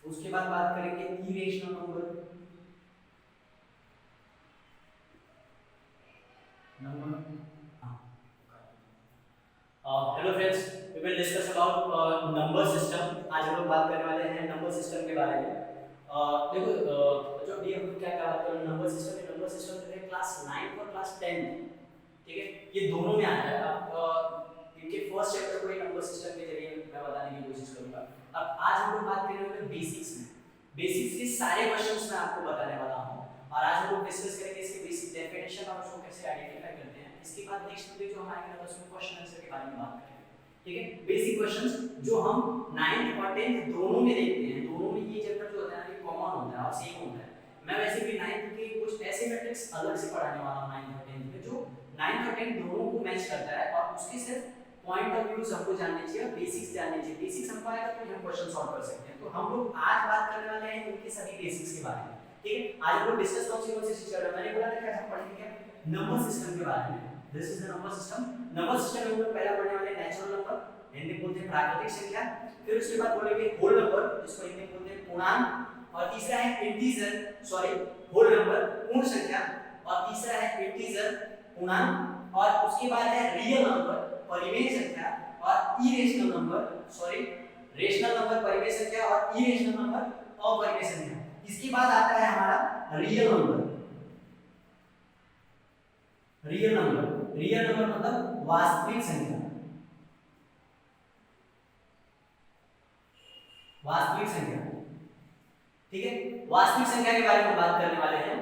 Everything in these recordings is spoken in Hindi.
उसके बाद बात करेंगे irrational number. Hello friends, we will discuss about number system. आज हम लोग बात करने वाले हैं नंबर सिस्टम के बारे में। देखो जो अभी हम लोग क्या क्या बात कर रहे हैं नंबर सिस्टम। नंबर सिस्टम जो है क्लास 9 और क्लास 10, ठीक है, ये दोनों में आता है। अब इनके फर्स्ट चैप्टर को नंबर सिस्टम के जरिए मैं बताने की कोशिश करूंगा। अब आज हम लोग बात करेंगे वाले बेसिक्स में। बेसिक्स के सारे क्वेश्चंस मैं आपको बताने वाला हूं और आज हम लोग डिस्कस करेंगे इसके बेसिक डेफिनेशन और उसको कैसे आइडेंटिफाई करते हैं। इसके बाद नेक्स्ट वीडियो जो हमारे होगा उसमें क्वेश्चन आंसर के बारे में बात करेंगे, ठीक है। बेसिक क्वेश्चंस जो हम 9th और 10th दोनों में देखते हैं, दोनों में ये चैप्टर जो होता है ना ये कॉमन होता है और सेम होता है। मैं वैसे भी 9th के कुछ ऐसे मैट्रिक्स अलग से पढ़ाने वाला हूं 9th और 10th में, जो 9th और 10th दोनों को मैच करता है और उसके सिर्फ पॉइंट ऑफ व्यू हमको जानने चाहिए, बेसिक्स जानने चाहिए। बेसिक्स हमको आएगा तो हम क्वेश्चन सॉल्व कर सकते हैं। तो हम लोग आज बात करने वाले हैं इनके सभी बेसिक्स के बारे में, ठीक है। आज हम लोग डिस्कस कौन सी चीज कर रहे हैं, मैंने बोला था कि आज हम पढ़ेंगे क्या, नंबर सिस्टम के बारे में। This is the number system. Number system में हम लोग पहला पढ़ने वाले हैं नेचुरल नंबर, हिंदी बोलते हैं प्राकृतिक संख्या। फिर उसके बाद बोलेंगे होल नंबर, जिसको हिंदी बोलते हैं पूर्णांक। और तीसरा है इंटीजर, सॉरी होल नंबर पूर्ण संख्या। और तीसरा है इंटीजर पूर्णांक। और उसके बाद है रियल नंबर परिमेय संख्या और irrational number, sorry rational number परिमेय संख्या और इरेशनल नंबर अपरिमेय संख्या। इसके बाद आता है हमारा रियल नंबर। रियल नंबर मतलब वास्तविक संख्या, वास्तविक संख्या, ठीक है। वास्तविक संख्या के बारे में बात करने वाले हैं।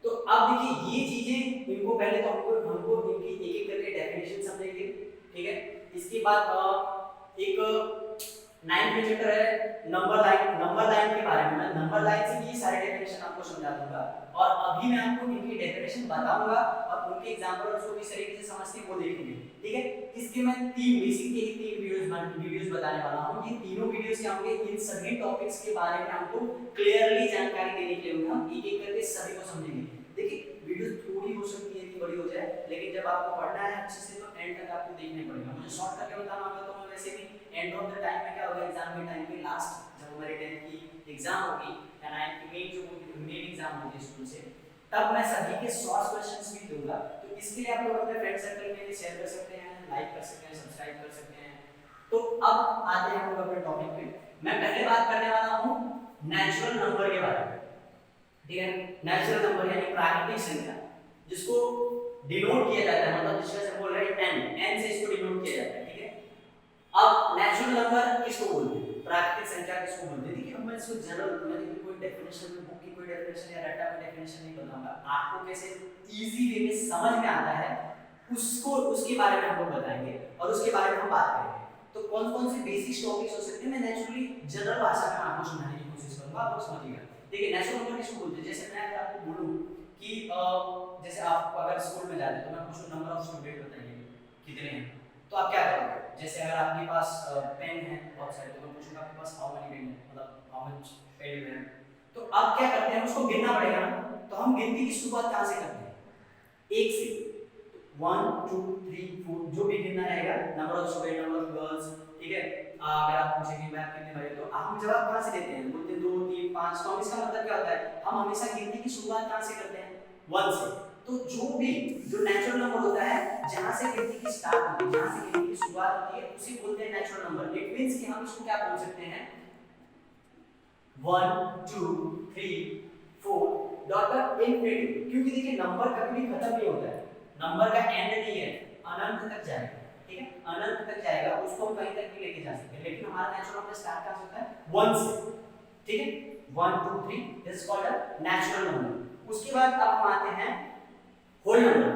तो अब देखिए ये चीजें इनको पहले तो हमको इनकी एक एक करके डेफिनेशन समझेंगे, ठीक है। इसके बाद एक 9th में चैप्टर है नंबर लाइन के बारे में। मैं नंबर लाइन से भी सारे डेफिनेशन आपको समझा दूंगा और अभी मैं आपको इनकी डेफिनेशन बताऊंगा और उनके एग्जांपल और उसको किस तरीके से समझते हैं वो देखेंगे, ठीक है। इसके मैं तीन बेसिक के ही तीन वीडियोस बताने वाला हूं। ये तीनों वीडियोस क्या होंगे, इन सभी टॉपिक्स के बारे में आपको क्लियरली जानकारी देने के लिए हम एक एक करके सभी को समझेंगे। देखिए वीडियो थोड़ी हो सकती है कि बड़ी हो जाए, लेकिन जब आपको पढ़ना है अच्छे से तो एंड तक आपको देखना पड़ेगा। मुझे शॉर्ट करके बताना होगा तो मैं वैसे भी एंड ऑफ द टाइम में क्या होगा, एग्जाम के टाइम पे लास्ट जब हमारी 10th की एग्जाम होगी या 9th की मेन एग्जाम होगी स्कूल से, तब मैं सभी के शॉर्ट क्वेश्चंस भी दूंगा। तो इसके लिए आप लोग अपने फ्रेंड सर्कल में शेयर कर सकते हैं, लाइक कर सकते हैं, सब्सक्राइब कर सकते हैं। तो अब आते हैं हम लोग अपने टॉपिक पे। मैं पहले बात करने वाला हूं नेचुरल नंबर के बारे में, ठीक है। नेचुरल नंबर यानी प्राकृतिक संख्या, जिसको डिनोट किया जाता है, मतलब जिसका से बोल रहे हैं n से इसको डिनोट किया जाता है, ठीक है। अब नेचुरल नंबर किसको बोलते हैं, प्राकृतिक संख्या किसको बोलते हैं। देखिए मैं इसको जनरल मैंने कोई डेफिनेशन में बुक की कोई डेफिनेशन या डाटा की डेफिनेशन नहीं बताऊंगा, आपको कैसे इजी वे में समझ में आता है उसको उसके बारे में हम लोग बताएंगे और उसके बारे में हम बात करेंगे। तो कौन-कौन से बेसिक टॉपिक्स हो सकते हैं मैं नेचुरली जनरल भाषा में आपको समझाने की कोशिश करूंगा, आप लोग समझिएगा। देखिए नेचुरल नंबर किसको बोलते हैं, जैसे मैं अगर आपको बोलूं कि जैसे आप अगर स्कूल में जाते हैं तो मैं पूछूं नंबर ऑफ स्टूडेंट बताइए कितने हैं, तो आप क्या करोगे। जैसे अगर आपके पास पेन है बहुत सारे, तो मैं पूछूंगा आपके पास हाउ मेनी पेन है, मतलब how much pain you have. तो आप क्या करते हैं, उसको गिनना पड़ेगा ना। तो हम गिनती की शुरुआत कहां से करते हैं, एक से। 1 2 3 4 जो भी गिनना रहेगा, number of student, number of girls, ठीक है। अगर आप पूछेंगे मैथ कितने बजे, तो हम जवाब कहां से देते हैं, बोलते हैं 2 3 5। तो इसका मतलब क्या होता है, हम हमेशा गिनती की शुरुआत कहां से करते हैं, 1 से। तो जो नेचुरल नंबर होता है, जहां से गिनती की स्टार्ट होती है, जहां से गिनती की शुरुआत होती है, उसे बोलते हैं नेचुरल नंबर। इट मींस कि हम इसको क्या बोल सकते हैं, 1 2 3 4 डॉट इनफिनिटी। क्योंकि देखिए नंबर कभी भी खत्म नहीं होता है, नंबर का एंड नहीं है, अनंत तक जाएगा, ठीक है, अनंत तक जाएगा, उसको हम कहीं तक भी लेके जा सकते हैं। लेकिन हमारा नेचुरल नंबर स्टार्ट कहां से होता है, 1 से, ठीक है। 1 2 3 this is called a natural number. उसके बाद अब हम आते हैं होल नंबर।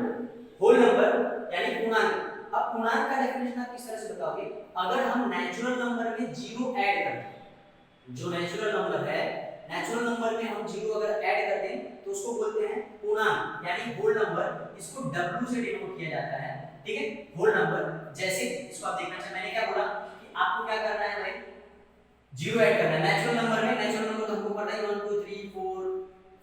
होल नंबर यानी पूर्णांक। अब पूर्णांक का डेफिनेशन आप किस तरह से बताओगे, अगर हम नेचुरल नंबर में जीरो ऐड कर दें, जो नेचुरल नंबर है, नेचुरल नंबर में हम जीरो अगर ऐड कर दें तो उसको बोलते हैं पूर्णांक यानी होल नंबर। इसको w से डिनोट किया जाता है, ठीक है, होल नंबर। जैसे इसको आप देखना चाहिए, मैंने क्या बोला कि आपको क्या करना है भाई, जीरो ऐड करना है नेचुरल नंबर में। नेचुरल नंबर तो हमको पता है 1 2 3 4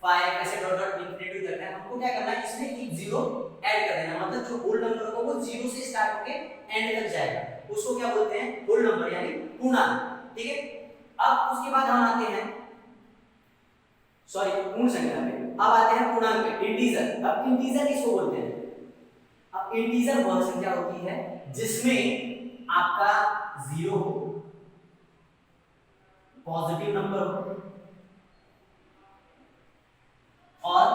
5 ऐसे डॉट डॉट इंफिनिटी तक है। हमको क्या करना है, इसमें एक जीरो ऐड कर देना, मतलब जो होल नंबर होगा वो जीरो से स्टार्ट होके एंड तक जाएगा, उसको क्या बोलते हैं, होल नंबर यानी पूर्णांक, ठीक है। अब उसके बाद हम आते हैं सॉरी पूर्ण संख्या में। अब आते हैं पूर्णांक पे, इंटीजर। अब इंटीजर किसको बोलते हैं? अब इंटीजर वह संख्या होती है जिसमें आपका जीरो हो, पॉजिटिव नंबर हो और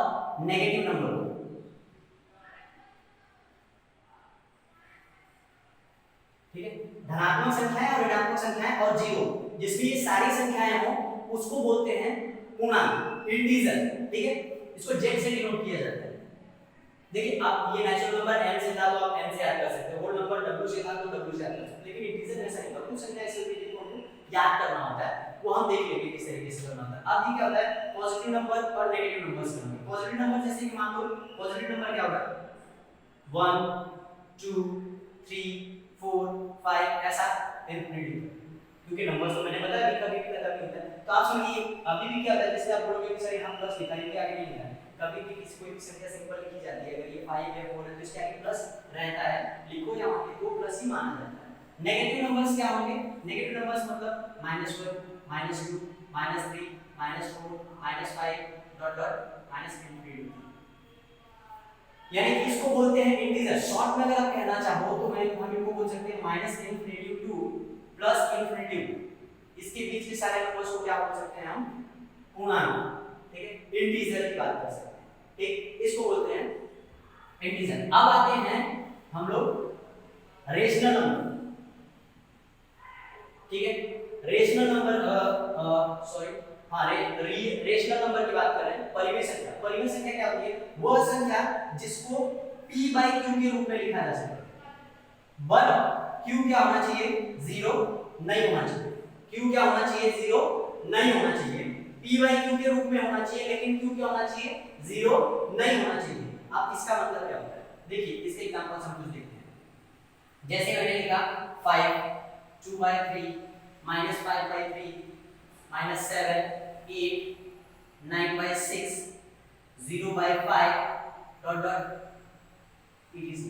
नेगेटिव नंबर हो। ठीक है, धनात्मक संख्याएं और ऋणात्मक संख्याएं और जीरो, जिसमें ये सारी संख्याएं हो उसको बोलते हैं पूर्णांक, इंटीजर। ठीक है, इसको जेड से डिनोट किया जाता है। देखिए अब ये नेचुरल नंबर n से था तो आप n से याद कर सकते हो, होल नंबर w से था तो w से याद कर सकते हो, लेकिन इंटीजर ऐसा नहीं होता। कुछ संख्या ऐसी होती है जिनको हमको याद करना होता है, वो हम देख लेंगे किस तरीके से करना होता है। अब ये क्या होता है, पॉजिटिव नंबर और नेगेटिव नंबर्स का नंबर। पॉजिटिव नंबर जैसे कि मान लो पॉजिटिव नंबर क्या होगा, 1 2 3 4 5 ऐसा इंफिनिटी, क्योंकि नंबर्स तो मैंने बताया कभी भी पता नहीं होता है। तो आप सुनिए अभी भी क्या होता है, जैसे आप बोलोगे कि सर यहाँ प्लस लिखा है, ये आगे नहीं लिखा है, कभी भी किसी कोई भी संख्या सिंपल लिखी जाती है, अगर ये 5 है 4 है तो इसके आगे प्लस रहता है, लिखो या मत लिखो प्लस ही माना जाता है। नेगेटिव नंबर्स क्या होंगे, नेगेटिव नंबर्स मतलब -1 -2 -3 -4 -5 डॉट डॉट -infinity, यानी कि इसको बोलते हैं इंटीजर। शॉर्ट में अगर आप कहना चाहो तो हम इनको बोल सकते हैं -infinity टू +infinity, इसके बीच के सारे नंबर्स को क्या बोल सकते हैं हम, पूर्णांक। ठीक है, इंटीजर की बात कर सकते हैं। ठीक, इसको बोलते हैं इंटीजर। अब आते हैं हम लोग रेशनल नंबर। ठीक है, rational number sorry rational number की बात कर रहे हैं। परिमेय संख्या, परिमेय संख्या क्या होती है, वह संख्या जिसको p/q के रूप में लिखा जा सकता है। पर q क्या होना चाहिए, 0 नहीं होना चाहिए। q क्या होना चाहिए, 0 नहीं होना चाहिए। p/q के रूप में होना चाहिए, लेकिन q क्या होना चाहिए, 0 नहीं होना चाहिए। अब इसका मतलब क्या होता है, देखिए इसके एग्जांपल हम कुछ देखते हैं। जैसे मैंने लिखा 5 2/3 -5/3 -7 8 9/6 0/5 डॉट डॉट etc,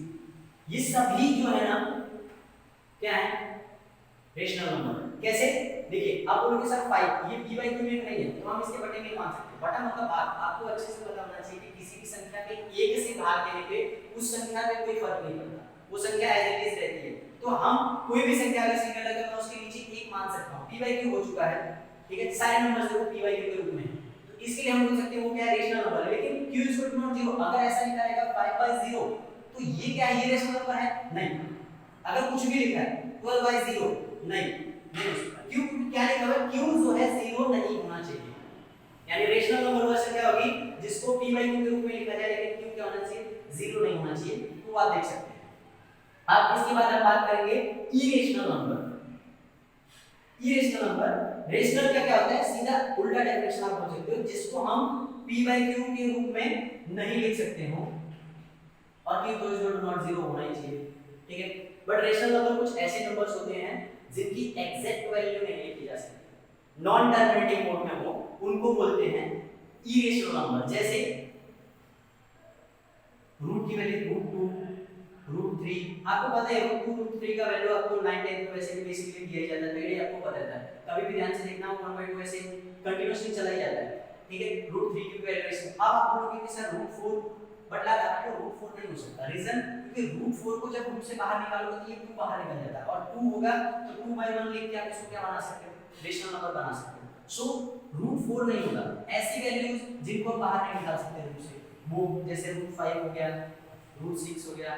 ये सभी जो है ना क्या है, रेशनल नंबर। कैसे, देखिए आप बोलोगे सर 5 ये p/q में नहीं है, तो हम इसके बटे नहीं मान सकते। बटा मतलब आपको अच्छे से पता होना चाहिए कि किसी भी संख्या के एक से भाग देने पे उस संख्या में कोई फर्क नहीं पड़ता, वो संख्या एज इट इज रहती है। तो हम कोई भी संख्या अगर सिंगल अगर मैं उसके नीचे 1 मान सकता हूं, p/q हो चुका है। ठीक है, सारे नंबर्स देखो p/q के रूप में है, तो इसके लिए हम बोल सकते हैं वो क्या है, रेशनल नंबर है। लेकिन q = not 0, अगर ऐसा लिखा रहेगा 5/0 तो ये क्या है, ये रेशनल नंबर है नहीं। अगर कुछ भी लिखा है 12/0 नहीं हो सकता। q क्या लिखा हुआ है, q जो है 0 नहीं होना चाहिए, यानी रेशनल नंबर वह संख्या होगी जिसको p/q के रूप में लिखा जाए, लेकिन q क्या होना चाहिए, 0 नहीं होना चाहिए। तो आप देख सकते हैं। अब इसके बाद हम बात करेंगे irrational number. Irrational number, rational का क्या होता है, सीधा उल्टा डेफिनेशन आप बोल सकते हो, जिसको हम p/q के रूप में नहीं लिख सकते हो और q = not 0 होना ही चाहिए। ठीक है, बट रेशनल नंबर कुछ ऐसे नंबर्स होते हैं जिनकी एग्जैक्ट वैल्यू नहीं लिखी जा सकती, नॉन टर्मिनेटिंग मोड में हो, उनको बोलते हैं इरेशनल नंबर। जैसे रूट की वैल्यू √2 √3, आपको पता है √2 √3 का वैल्यू आपको 9 10 में वैसे भी बेसिकली दिया जाता है, तो ये आपको पता है। कभी भी ध्यान से देखना 1/2 ऐसे कंटीन्यूअसली चला ही जाता है। ठीक है, √3 की वैल्यू ऐसे। अब आप बोलोगे कि सर √4 बटला था तो √4 नहीं हो सकता। रीजन, क्योंकि √4 को जब रूट से बाहर निकालोगे तो ये 2 बाहर निकल जाता है, और 2 होगा तो 2/1 लिख के आप इसको क्या बना सकते हो, रेशनल नंबर बना सकते हो। सो √4 नहीं होगा। ऐसी वैल्यूज जिनको हम बाहर नहीं निकाल सकते रूट से, वो जैसे √5 हो गया, √6 हो गया,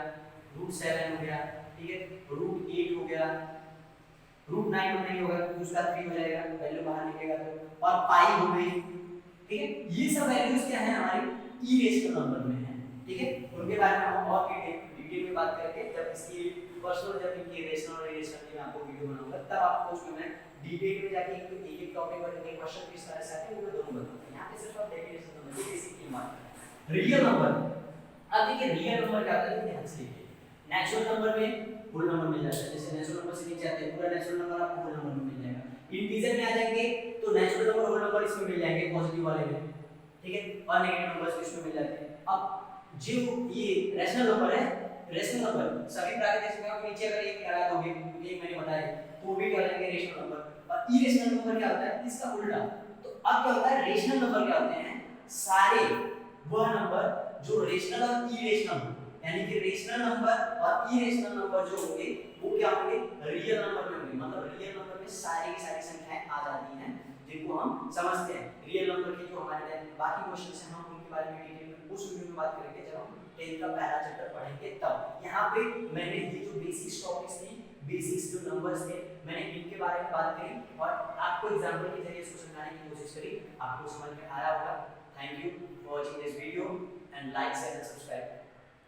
√7 हो गया, ठीक है, √8 हो गया, √9 नहीं होगा क्योंकि उसका 3 हो जाएगा, वैल्यू बाहर निकलेगा तो, और पाई हो गई। ठीक है, ये सब वैल्यूज क्या है, हमारे इरेशनल नंबर में है। ठीक है, उनके बारे में हम और डिटेल में बात करके, जब इसकी पर्सनल जब इनकी रेशनल और इरेशनल की मैं आपको वीडियो बनाऊंगा, तब आपको उसमें मैं डिटेल में जाके एक एक टॉपिक पर एक क्वेश्चन किस तरह से आते हैं वो मैं दोनों बताऊंगा। यहां पे सिर्फ आप डेफिनेशन समझिए, बेसिक की बात करें। रियल नंबर, अब देखिए रियल नंबर क्या होता है, ध्यान से देखिए। नेचुरल नंबर में होल नंबर मिल जाता है, जैसे नेचुरल नंबर से नीचे आते हैं पूरा नेचुरल नंबर आपको होल नंबर में मिल जाएगा। इंटीजर में आ जाएंगे तो नेचुरल नंबर होल नंबर इसमें मिल जाएंगे पॉजिटिव वाले में, ठीक है, और नेगेटिव नंबर्स इसमें मिल जाते हैं। अब जो ये रैशनल नंबर है, रैशनल नंबर सभी प्राकृतिक संख्याओं के नीचे अगर एक लगा दोगे, एक मैंने बताया, तो वो भी क्या हो जाएंगे रेशनल नंबर। और इरेशनल नंबर क्या होता है, इसका उल्टा। तो अब क्या होता है, रेशनल नंबर क्या होते हैं, सारे वह नंबर जो रेशनल और इरेशनल हो, यानी कि रेशनल नंबर और इरेशनल नंबर जो होंगे वो क्या होंगे, रियल नंबर में होंगे। मतलब रियल नंबर में सारी की सारी संख्याएं आ जाती हैं जिनको हम समझते हैं। रियल नंबर के जो हमारे बाकी क्वेश्चंस हैं हम उनके बारे में डिटेल में उस वीडियो में बात करेंगे जब हम 10th का पहला चैप्टर पढ़ेंगे तब। यहाँ पे मैंने ये जो बेसिक्स टॉपिक्स थी, बेसिक्स जो नंबर्स थे, मैंने इनके बारे में बात करी और आपको एग्जांपल के जरिए इसको समझाने की कोशिश करी। आपको समझ में आया होगा। Thank you for watching this video and like share and subscribe.